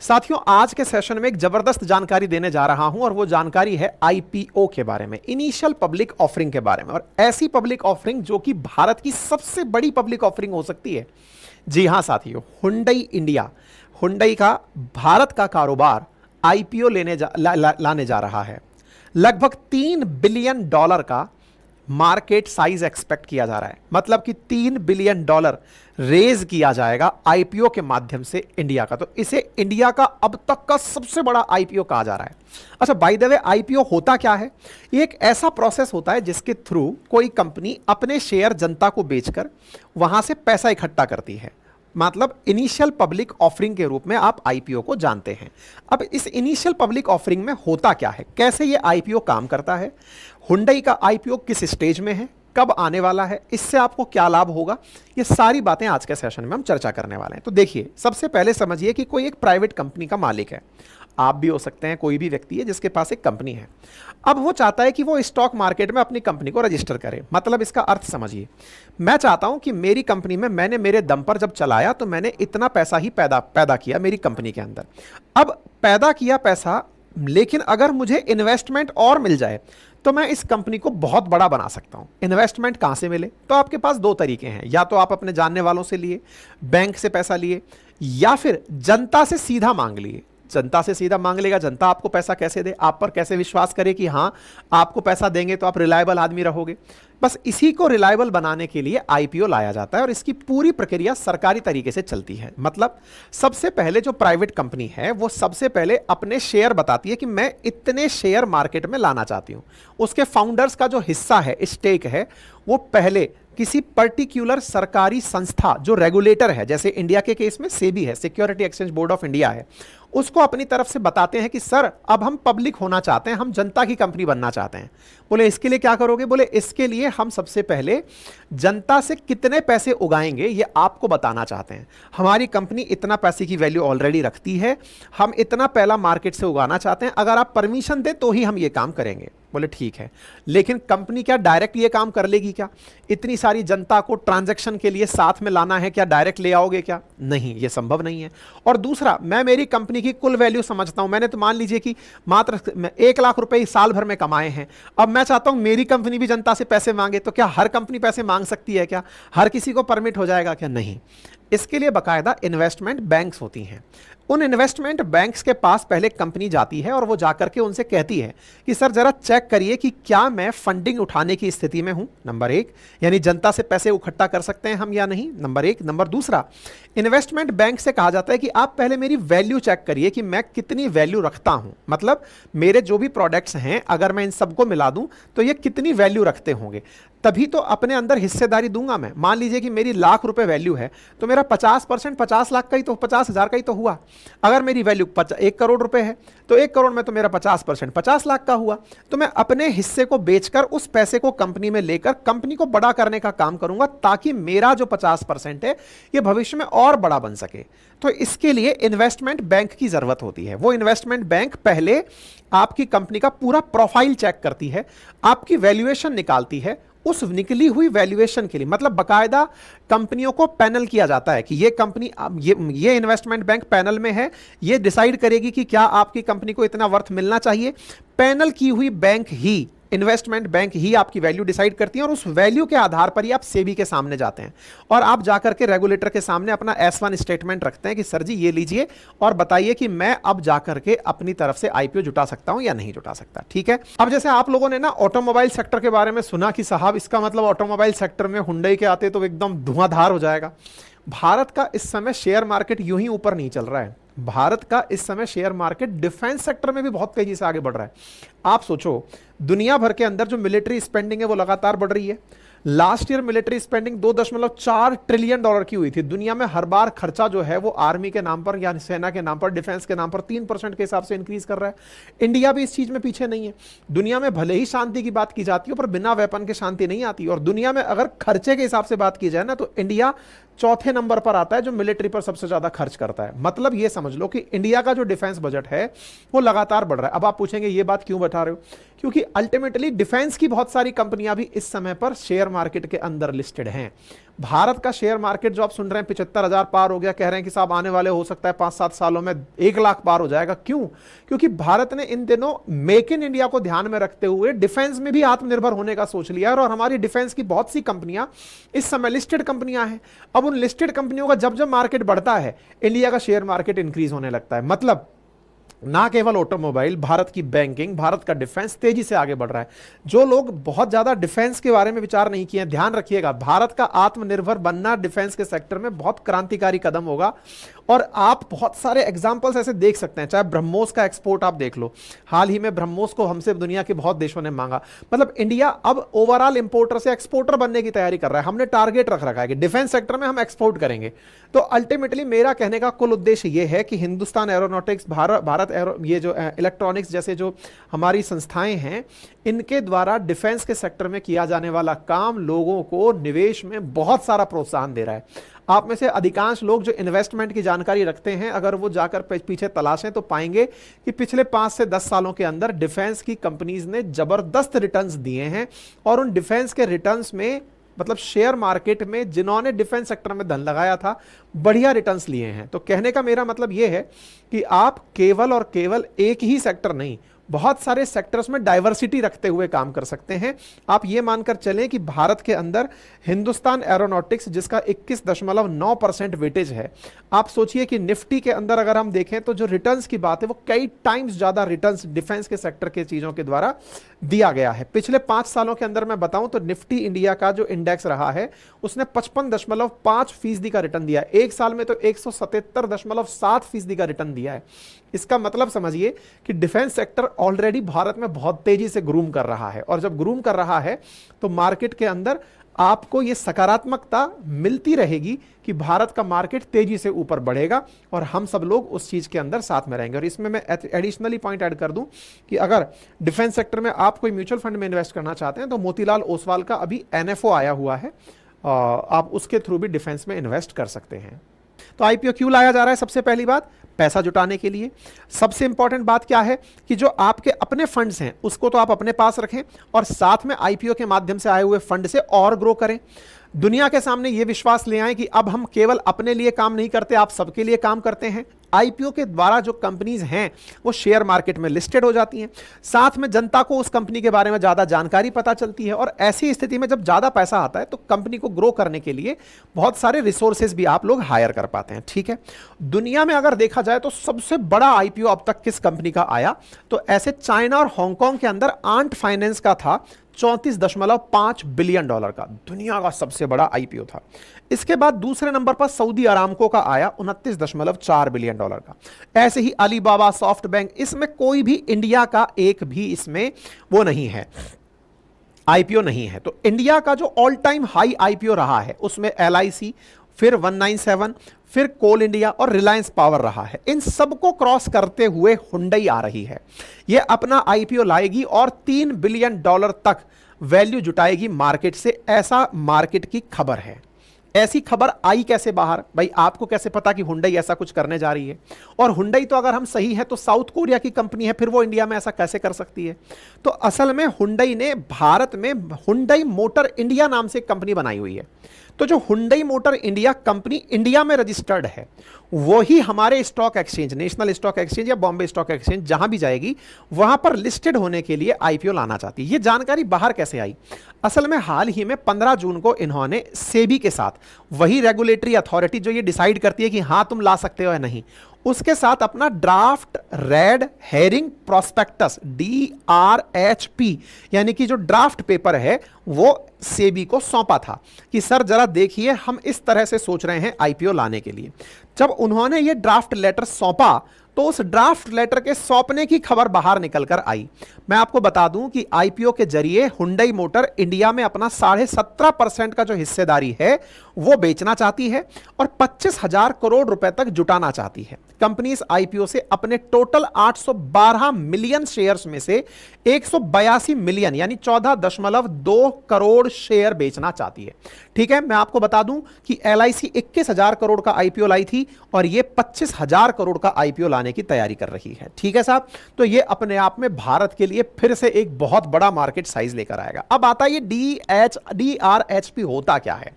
साथियों, आज के सेशन में एक जबरदस्त जानकारी देने जा रहा हूं और वो जानकारी है आईपीओ के बारे में, इनिशियल पब्लिक ऑफरिंग के बारे में। और ऐसी पब्लिक ऑफरिंग जो कि भारत की सबसे बड़ी पब्लिक ऑफरिंग हो सकती है। जी हां साथियों, हुंडई इंडिया, हुंडई का भारत का कारोबार आईपीओ लाने जा रहा है। लगभग $3 बिलियन का मार्केट साइज एक्सपेक्ट किया जा रहा है। मतलब कि $3 बिलियन रेज किया जाएगा आईपीओ के माध्यम से इंडिया का। तो इसे इंडिया का अब तक का सबसे बड़ा आईपीओ कहा जा रहा है। अच्छा, बाय द वे, आईपीओ होता क्या है? ये एक ऐसा प्रोसेस होता है जिसके थ्रू कोई कंपनी अपने शेयर जनता को बेचकर वहां से पैसा इकट्ठा करती है। मतलब इनिशियल पब्लिक ऑफरिंग के रूप में आप आईपीओ को जानते हैं। अब इस इनिशियल पब्लिक ऑफरिंग में होता क्या है, कैसे ये आईपीओ काम करता है, हुंडई का आईपीओ किस स्टेज में है, कब आने वाला है, इससे आपको क्या लाभ होगा, ये सारी बातें आज के सेशन में हम चर्चा करने वाले हैं। तो देखिए, सबसे पहले समझिए कि कोई एक प्राइवेट कंपनी का मालिक है। आप भी हो सकते हैं, कोई भी व्यक्ति है जिसके पास एक कंपनी है। अब वो चाहता है कि वो स्टॉक मार्केट में अपनी कंपनी को रजिस्टर करे। मतलब इसका अर्थ समझिए, मैं चाहता हूं कि मेरी कंपनी में मैंने मेरे दम पर जब चलाया तो मैंने इतना पैसा ही पैदा किया मेरी कंपनी के अंदर। अब पैदा किया पैसा, लेकिन अगर मुझे इन्वेस्टमेंट और मिल जाए तो मैं इस कंपनी को बहुत बड़ा बना सकता हूं। इन्वेस्टमेंट कहां से मिले? तो आपके पास दो तरीके हैं, या तो आप अपने जानने वालों से लिए, बैंक से पैसा लिए, या फिर जनता से सीधा मांग लिए। जनता से सीधा मांग लेगा, जनता आपको पैसा कैसे दे, आप पर कैसे विश्वास करे कि हां आपको पैसा देंगे तो आप रिलायबल आदमी रहोगे। बस इसी को रिलायबल बनाने के लिए आईपीओ लाया जाता है और इसकी पूरी प्रक्रिया सरकारी तरीके से चलती है। मतलब सबसे पहले जो प्राइवेट कंपनी है वो सबसे पहले अपने शेयर बताती है कि मैं इतने शेयर मार्केट में लाना चाहती हूं। उसके फाउंडर्स का जो हिस्सा है, स्टेक है, वो पहले किसी पर्टिकुलर सरकारी संस्था जो रेगुलेटर है, जैसे इंडिया के केस में सेबी है, security exchange board of India है, उसको अपनी तरफ से बताते हैं कि सर अब हम पब्लिक होना चाहते हैं, हम जनता की कंपनी बनना चाहते हैं। बोले इसके लिए क्या करोगे? बोले इसके लिए हम सबसे पहले जनता से कितने पैसे उगाएंगे ये आपको बताना चाहते हैं। हमारी कंपनी इतना पैसे की वैल्यू ऑलरेडी रखती है, हम इतना पहला मार्केट से उगाना चाहते हैं, अगर आप परमिशन दें तो ही हम ये काम करेंगे। बोले ठीक है, लेकिन कंपनी क्या डायरेक्ट ये काम कर लेगी क्या? इतनी सारी जनता को ट्रांजैक्शन के लिए साथ में लाना है, क्या डायरेक्ट ले आओगे क्या? नहीं, ये संभव नहीं है। और दूसरा, मैं मेरी कंपनी की कुल वैल्यू समझता हूं। मैंने तो मान लीजिए कि मात्र 1 लाख रुपए साल भर में कमाए हैं। अब मैं चाहता हूं मेरी कंपनी भी जनता से पैसे मांगे, तो क्या हर कंपनी पैसे मांग सकती है क्या? हर किसी को परमिट हो जाएगा क्या? नहीं। इसके लिए बकायदा इन्वेस्टमेंट बैंक्स होती हैं। उन इन्वेस्टमेंट बैंक्स के पास पहले कंपनी जाती है और वो जाकर के उनसे कहती है कि सर जरा चेक करिए कि क्या मैं फंडिंग उठाने की स्थिति में हूं, नंबर 1, यानी जनता से पैसे इकट्ठा कर सकते हैं हम या नहीं, नंबर 1। नंबर दूसरा, इन्वेस्टमेंट बैंक से कहा जाता है कि आप पहले मेरी वैल्यू चेक करिए कि मैं कितनी वैल्यू रखता हूं। मतलब मेरे जो भी प्रोडक्ट्स हैं, अगर मैं इन सबको मिला दूं तो ये कितनी वैल्यू रखते होंगे, तभी तो अपने अंदर हिस्सेदारी दूंगा मैं। मान लीजिए कि मेरी लाख रुपए वैल्यू है, तो मेरा 50% 50 लाख का ही तो, 50,000 का ही तो हुआ। अगर मेरी वैल्यू 1 करोड़ रुपए है तो 1 करोड़ में तो मेरा 50% 50 लाख का हुआ। तो मैं अपने हिस्से को बेचकर उस पैसे को कंपनी में लेकर कंपनी को बड़ा करने का काम करूंगा, ताकि मेरा जो 50% है ये भविष्य में और बड़ा बन सके। तो इसके लिए इन्वेस्टमेंट बैंक की जरूरत होती है। वो इन्वेस्टमेंट बैंक पहले आपकी कंपनी का पूरा प्रोफाइल चेक करती है, आपकी वैल्यूएशन निकालती है। उस निकली हुई वैल्यूएशन के लिए, मतलब बकायदा कंपनियों को पैनल किया जाता है कि ये कंपनी, ये इन्वेस्टमेंट बैंक पैनल में है, ये डिसाइड करेगी कि क्या आपकी कंपनी को इतना वर्थ मिलना चाहिए। पैनल की हुई बैंक ही, इन्वेस्टमेंट बैंक ही आपकी वैल्यू डिसाइड करती है और उस वैल्यू के आधार पर ही आप सेबी के सामने जाते हैं और आप जाकर के रेगुलेटर के सामने अपना S1 स्टेटमेंट रखते हैं कि सर जी ये लीजिए और बताइए कि मैं अब जाकर के अपनी तरफ से आईपीओ जुटा सकता हूं या नहीं जुटा सकता। ठीक है। अब जैसे आप लोगों ने ना ऑटोमोबाइल सेक्टर के बारे में सुना कि साहब इसका मतलब ऑटोमोबाइल सेक्टर में हुंडई के आते तो एकदम धुआंधार हो जाएगा। भारत का इस समय शेयर मार्केट यूं ही ऊपर नहीं चल रहा है। भारत का इस समय शेयर मार्केट डिफेंस सेक्टर में भी बहुत तेजी से आगे बढ़ रहा है। आप सोचो, दुनिया भर के अंदर जो मिलिट्री स्पेंडिंग है वो लगातार बढ़ रही है। Last year military spending $2.4 trillion की हुई थी। दुनिया में हर बार खर्चा जो है वो आर्मी के नाम पर या सेना के नाम पर, डिफेंस के नाम पर 3% के हिसाब से इंक्रीज कर रहा है। इंडिया भी इस चीज में पीछे नहीं है। दुनिया में भले ही शांति की बात की जाती है पर बिना वेपन के शांति नहीं आती। और दुनिया में अगर खर्चे के हिसाब से बात की जाए ना तो इंडिया चौथे नंबर पर आता है जो मिलिट्री पर सबसे ज्यादा खर्च करता है। मतलब ये समझ लो कि इंडिया का जो डिफेंस बजट है वो लगातार बढ़ रहा है। अब आप पूछेंगे ये बात क्यों बता रहे हो? क्योंकि अल्टीमेटली डिफेंस की बहुत सारी कंपनियां भी इस समय पर शेयर मार्केट के अंदर लिस्टेड हैं। भारत का शेयर मार्केट जो आप सुन रहे हैं 75,000 पार हो गया, कह रहे हैं कि साहब आने वाले हो सकता है 5-7 सालों में 1 लाख पार हो जाएगा। क्यों? क्योंकि भारत ने इन दिनों मेक इन इंडिया को ध्यान में रखते हुए डिफेंस में भी आत्मनिर्भर होने का सोच लिया है, और हमारी डिफेंस की बहुत सी कंपनियां इस समय लिस्टेड कंपनियां हैं। अब उन लिस्टेड कंपनियों का जब जब मार्केट बढ़ता है, इंडिया का शेयर मार्केट इंक्रीज होने लगता है। मतलब ना केवल ऑटोमोबाइल, भारत की बैंकिंग, भारत का डिफेंस तेजी से आगे बढ़ रहा है। जो लोग बहुत ज्यादा डिफेंस के बारे में विचार नहीं किए, ध्यान रखिएगा, भारत का आत्मनिर्भर बनना डिफेंस के सेक्टर में बहुत क्रांतिकारी कदम होगा। और आप बहुत सारे एग्जांपल्स ऐसे देख सकते हैं, चाहे ब्रह्मोस का एक्सपोर्ट आप देख लो, हाल ही में ब्रह्मोस को हमसे दुनिया के बहुत देशों ने मांगा। मतलब इंडिया अब ओवरऑल इंपोर्टर से एक्सपोर्टर बनने की तैयारी कर रहा है। हमने टारगेट रख रखा है कि डिफेंस सेक्टर में हम एक्सपोर्ट करेंगे। तो अल्टीमेटली मेरा कहने का कुल उद्देश्य यह है कि हिंदुस्तान एरोनॉटिक्स, भारत ये जो इलेक्ट्रॉनिक्स जैसे जो हमारी संस्थाएं हैं, इनके द्वारा डिफेंस के सेक्टर में किया जाने वाला काम लोगों को निवेश में बहुत सारा प्रोत्साहन दे रहा है। आप में से अधिकांश लोग जो इन्वेस्टमेंट की जानकारी रखते हैं, अगर वो जाकर पीछे तलाशें तो पाएंगे कि पिछले 5 से 10 सालों के अंदर डिफेंस की कंपनीज ने जबरदस्त रिटर्न्स दिए हैं। और उन डिफेंस के रिटर्न्स में, मतलब शेयर मार्केट में जिन्होंने डिफेंस सेक्टर में धन लगाया था, बढ़िया रिटर्न्स लिए हैं। तो कहने का मेरा मतलब यह है कि आप केवल और केवल एक ही सेक्टर नहीं, बहुत सारे सेक्टर्स में डाइवर्सिटी रखते हुए काम कर सकते हैं। आप ये मानकर चलें कि भारत के अंदर हिंदुस्तान एरोनॉटिक्स, जिसका 21.9% वेटेज है, आप सोचिए कि निफ्टी के अंदर अगर हम देखें तो जो रिटर्न्स की बात है वो कई टाइम्स ज्यादा रिटर्न्स डिफेंस के सेक्टर के चीजों के द्वारा दिया गया है। पिछले 5 सालों के अंदर मैं बताऊं तो निफ्टी इंडिया का जो इंडेक्स रहा है, उसने 55.5% का रिटर्न दिया। एक साल में तो 177.7% का रिटर्न दिया है। इसका मतलब समझिए कि डिफेंस सेक्टर ऑलरेडी भारत में बहुत तेजी से ग्रूम कर रहा है, और जब ग्रूम कर रहा है तो मार्केट के अंदर आपको यह सकारात्मकता मिलती रहेगी कि भारत का मार्केट तेजी से ऊपर बढ़ेगा और हम सब लोग उस चीज के अंदर साथ में रहेंगे। और इसमें मैं एडिशनली पॉइंट ऐड कर दूं कि अगर डिफेंस सेक्टर में आप कोई म्यूचुअल फंड में इन्वेस्ट करना चाहते हैं तो मोतीलाल ओसवाल का अभी एनएफओ आया हुआ है, आप उसके थ्रू भी डिफेंस में इन्वेस्ट कर सकते हैं। तो आईपीओ क्यों लाया जा रहा है? सबसे पहली बात, पैसा जुटाने के लिए। सबसे इंपॉर्टेंट बात क्या है कि जो आपके अपने फंड्स हैं उसको तो आप अपने पास रखें, और साथ में आईपीओ के माध्यम से आए हुए फंड से और ग्रो करें। दुनिया के सामने यह विश्वास ले आए कि अब हम केवल अपने लिए काम नहीं करते, आप सबके लिए काम करते हैं। आईपीओ के द्वारा जो कंपनीज हैं वो शेयर मार्केट में लिस्टेड हो जाती हैं, साथ में जनता को उस कंपनी के बारे में ज्यादा जानकारी पता चलती है, और ऐसी स्थिति में जब ज्यादा पैसा आता है तो कंपनी को ग्रो करने के लिए बहुत सारे रिसोर्सेज भी आप लोग हायर कर पाते हैं। ठीक है, दुनिया में अगर देखा जाए तो सबसे बड़ा आईपीओ अब तक किस कंपनी का आया, तो ऐसे चाइना और हांगकांग के अंदर आंट फाइनेंस का था, $34.5 बिलियन का दुनिया का सबसे बड़ा आईपीओ था। इसके बाद दूसरे नंबर पर सऊदी अरामको का आया $29.4 बिलियन का। ऐसे ही अलीबाबा, सॉफ्ट बैंक, इसमें कोई भी इंडिया का एक भी इसमें वो नहीं है, आईपीओ नहीं है। तो इंडिया का जो ऑल टाइम हाई आईपीओ रहा है उसमें एलआईसी, फिर 197, फिर कोल इंडिया और रिलायंस पावर रहा है। इन सबको क्रॉस करते हुए हुंडई आ रही है। यह अपना आईपीओ लाएगी और $3 बिलियन तक वैल्यू जुटाएगी मार्केट से, ऐसा मार्केट की खबर है। ऐसी खबर आई कैसे बाहर? भाई आपको कैसे पता कि हुंडई ऐसा कुछ करने जा रही है? और हुंडई तो अगर हम सही है तो साउथ कोरिया की कंपनी है, फिर वो इंडिया में ऐसा कैसे कर सकती है? तो असल में हुंडई ने भारत में हुंडई मोटर इंडिया नाम से एक कंपनी बनाई हुई है। तो जो Hyundai motor India company India में रजिस्टर्ड है, वही हमारे stock exchange, national stock exchange या बॉम्बे स्टॉक एक्सचेंज, जहां भी जाएगी वहां पर लिस्टेड होने के लिए आईपीओ लाना चाहती है। ये जानकारी बाहर कैसे आई? असल में हाल ही में 15 जून को इन्होंने सेबी के साथ, वही रेगुलेटरी अथॉरिटी जो ये डिसाइड करती है कि हां तुम ला सकते हो या नहीं, उसके साथ अपना draft red herring prospectus DRHP यानी कि जो ड्राफ्ट पेपर है वो सेबी को सौंपा था कि सर जरा देखिए हम इस तरह से सोच रहे हैं आईपीओ लाने के लिए। जब उन्होंने ये ड्राफ्ट लेटर सौंपा तो उस ड्राफ्ट लेटर के सौंपने की खबर बाहर निकलकर आई। मैं आपको बता दूं कि आईपीओ के जरिए हुंडई मोटर इंडिया में अपना 17.5% का जो हिस्सेदारी है वो बेचना चाहती है और 25,000 करोड़ रुपए तक जुटाना चाहती है। कंपनी इस आईपीओ से अपने टोटल 812 मिलियन शेयर्स में से 182 मिलियन यानी 14.2 करोड़ शेयर बेचना चाहती है। ठीक है, मैं आपको बता दूं कि एलआईसी 21,000 करोड़ का आईपीओ लाई थी और ये 25,000 करोड़ का आईपीओ लाने की तैयारी कर रही है। ठीक है साहब, तो ये अपने आप में भारत के लिए फिर से एक बहुत बड़ा मार्केट साइज लेकर आएगा। अब आता है ये DRHP होता क्या है?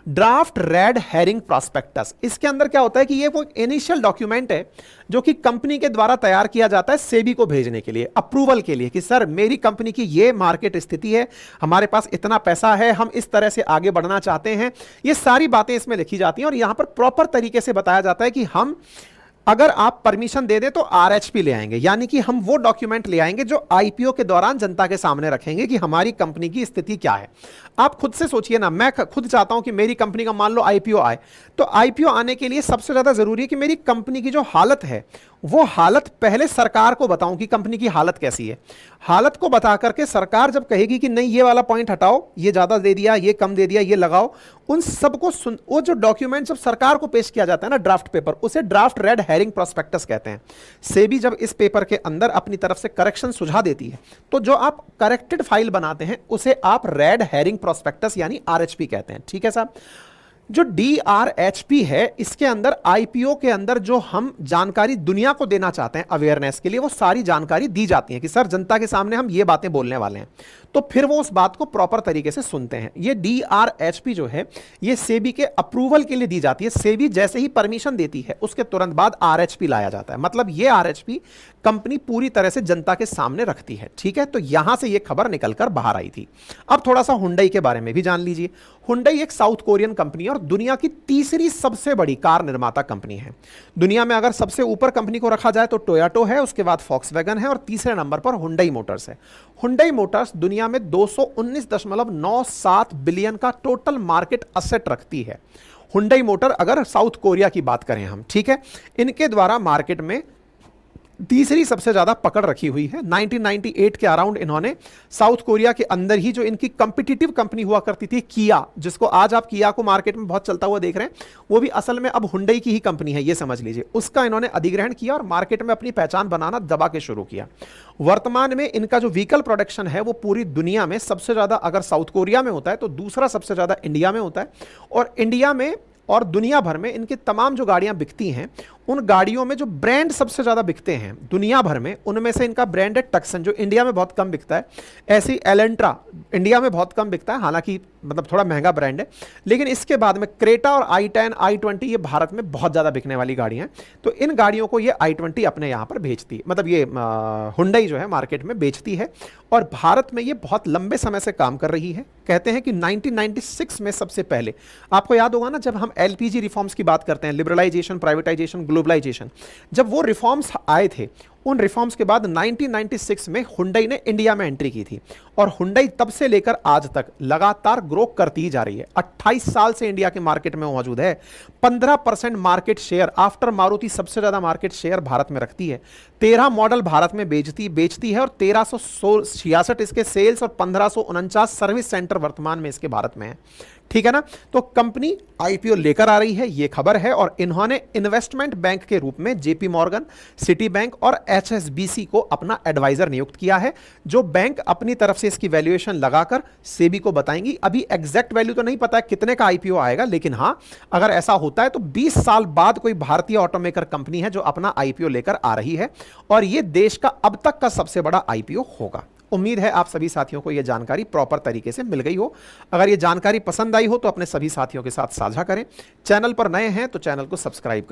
Draft red herring prospectus. इसके अंदर क्या होता है कि ये वो इनिशियल डॉक्यूमेंट है जो कि कंपनी के द्वारा तैयार किया जाता है सेबी को भेजने के लिए, अप्रूवल के लिए, कि सर मेरी कंपनी की ये मार्केट स्थिति है, हमारे पास इतना पैसा है, हम इस तरह से आगे बढ़ना चाहते हैं। ये सारी बातें इसमें लिखी जाती हैं और यहां पर प्रॉपर तरीके से बताया जाता है कि हम अगर आप परमिशन दे दें तो आरएचपी ले आएंगे, यानी कि हम वो डॉक्यूमेंट ले आएंगे जो आईपीओ के दौरान जनता के सामने रखेंगे कि हमारी कंपनी की स्थिति क्या है। आप खुद से सोचिए ना, मैं खुद चाहता हूं कि मेरी कंपनी का मान लो आईपीओ आए, तो आईपीओ आने के लिए सबसे ज्यादा जरूरी है कि मेरी कंपनी की जो हालत है वो हालत पहले सरकार को बताऊं कि कंपनी की हालत कैसी है। हालत को बता करके सरकार जब कहेगी कि नहीं ये वाला पॉइंट हटाओ, ये ज्यादा दे दिया, ये कम दे दिया, ये लगाओ, उन सबको वो जो डॉक्यूमेंट जब सरकार को पेश किया जाता है ना, ड्राफ्ट पेपर, उसे ड्राफ्ट रेड हेरिंग प्रॉस्पेक्टस कहते हैं। सेबी जब इस पेपर के अंदर अपनी तरफ से करेक्शन सुझा देती है तो जो आप करेक्टेड फाइल बनाते हैं उसे आप रेड हेरिंग प्रॉस्पेक्टस यानी आरएचपी कहते हैं। ठीक है साहब, जो DRHP है इसके अंदर आईपीओ के अंदर जो हम जानकारी दुनिया को देना चाहते हैं अवेयरनेस के लिए, वो सारी जानकारी दी जाती है कि सर जनता के सामने हम ये बातें बोलने वाले हैं, तो फिर वो उस बात को प्रॉपर तरीके से सुनते हैं। ये DRHP जो है ये सेबी के अप्रूवल के लिए दी जाती है। सेबी जैसे ही परमिशन देती है उसके तुरंत बाद आरएचपी लाया जाता है, मतलब ये आरएचपी कंपनी पूरी तरह से जनता के सामने रखती है। ठीक है, तो यहां से ये खबर निकलकर बाहर आई थी। अब थोड़ा सा हुंडई के बारे में भी जान लीजिए। हुंडई एक साउथ कोरियन कंपनी है और दुनिया की तीसरी सबसे बड़ी कार निर्माता कंपनी है। दुनिया में अगर सबसे ऊपर कंपनी को रखा जाए तो टोयोटो है, उसके बाद फॉक्सवैगन है और तीसरे नंबर पर हुंडई मोटर्स है। हुंडई मोटर्स दुनिया में 219.97 बिलियन का टोटल मार्केट असेट रखती है। हुंडई मोटर अगर साउथ कोरिया की बात करें हम, ठीक है, इनके द्वारा मार्केट में तीसरी सबसे ज्यादा पकड़ रखी हुई है। 1998 के अराउंड इन्होंने साउथ कोरिया के अंदर ही जो इनकी कंपिटिटिव कंपनी हुआ करती थी किया, जिसको आज आप किया को मार्केट में बहुत चलता हुआ देख रहे हैं, वो भी असल में अब हुंडई की ही कंपनी है, ये समझ लीजिए। उसका इन्होंने अधिग्रहण किया और मार्केट में अपनी पहचान बनाना दबा के शुरू किया। वर्तमान में इनका जो व्हीकल प्रोडक्शन है वो पूरी दुनिया में सबसे ज्यादा अगर साउथ कोरिया में होता है तो दूसरा सबसे ज्यादा इंडिया में होता है। और इंडिया में और दुनिया भर में इनकी तमाम जो गाड़ियां बिकती हैं उन गाड़ियों में जो ब्रांड सबसे ज्यादा बिकते हैं दुनिया भर में, उनमें से इनका ब्रांड है टक्सन, जो इंडिया में बहुत कम बिकता है। ऐसी एलेंट्रा इंडिया में बहुत कम बिकता है, हालांकि मतलब थोड़ा महंगा ब्रांड है। लेकिन इसके बाद में क्रेटा और i10 i20 ये भारत में बहुत ज्यादा बिकने वाली गाड़ियां हैं। तो इन गाड़ियों को ये i20 अपने यहां पर बेचती है, मतलब ये हुंडई जो है मार्केट में बेचती है और भारत में ये बहुत लंबे समय से काम कर रही है। कहते हैं कि 1996 में सबसे पहले, आपको याद होगा ना जब हम एलपीजी रिफॉर्म्स की बात करते हैं, लिबरलाइजेशन, प्राइवेटाइजेशन, ग्लोबलाइजेशन, जब वो रिफॉर्म्स आए थे, उन रिफॉर्म्स के बाद 1996 में हुंडई ने इंडिया में एंट्री की थी और हुंडई तब से लेकर आज तक लगातार ग्रो करती ही जा रही है। 28 साल से इंडिया के मार्केट में मौजूद है। 15% मार्केट शेयर, आफ्टर मारुति सबसे ज्यादा मार्केट शेयर भारत में रखती है। 13 मॉडल भारत में बेचती है और 1366 इसके सेल्स और 1549 सर्विस सेंटर वर्तमान में इसके भारत में है। ठीक है ना, तो कंपनी आईपीओ लेकर आ रही है, ये खबर है। और इन्होंने इन्वेस्टमेंट बैंक के रूप में जेपी मॉर्गन, सिटी बैंक और एचएसबीसी को अपना एडवाइजर नियुक्त किया है, जो बैंक अपनी तरफ से इसकी वैल्यूएशन लगाकर सेबी को बताएंगी। अभी एग्जैक्ट वैल्यू तो नहीं पता है कितने का आईपीओ आएगा, लेकिन हां अगर ऐसा होता है तो 20 साल बाद कोई भारतीय ऑटोमेकर कंपनी है जो अपना आईपीओ लेकर आ रही है और यह देश का अब तक का सबसे बड़ा आईपीओ होगा। उम्मीद है आप सभी साथियों को यह जानकारी प्रॉपर तरीके से मिल गई हो। अगर यह जानकारी पसंद आई हो तो अपने सभी साथियों के साथ साझा करें। चैनल पर नए हैं तो चैनल को सब्सक्राइब करें।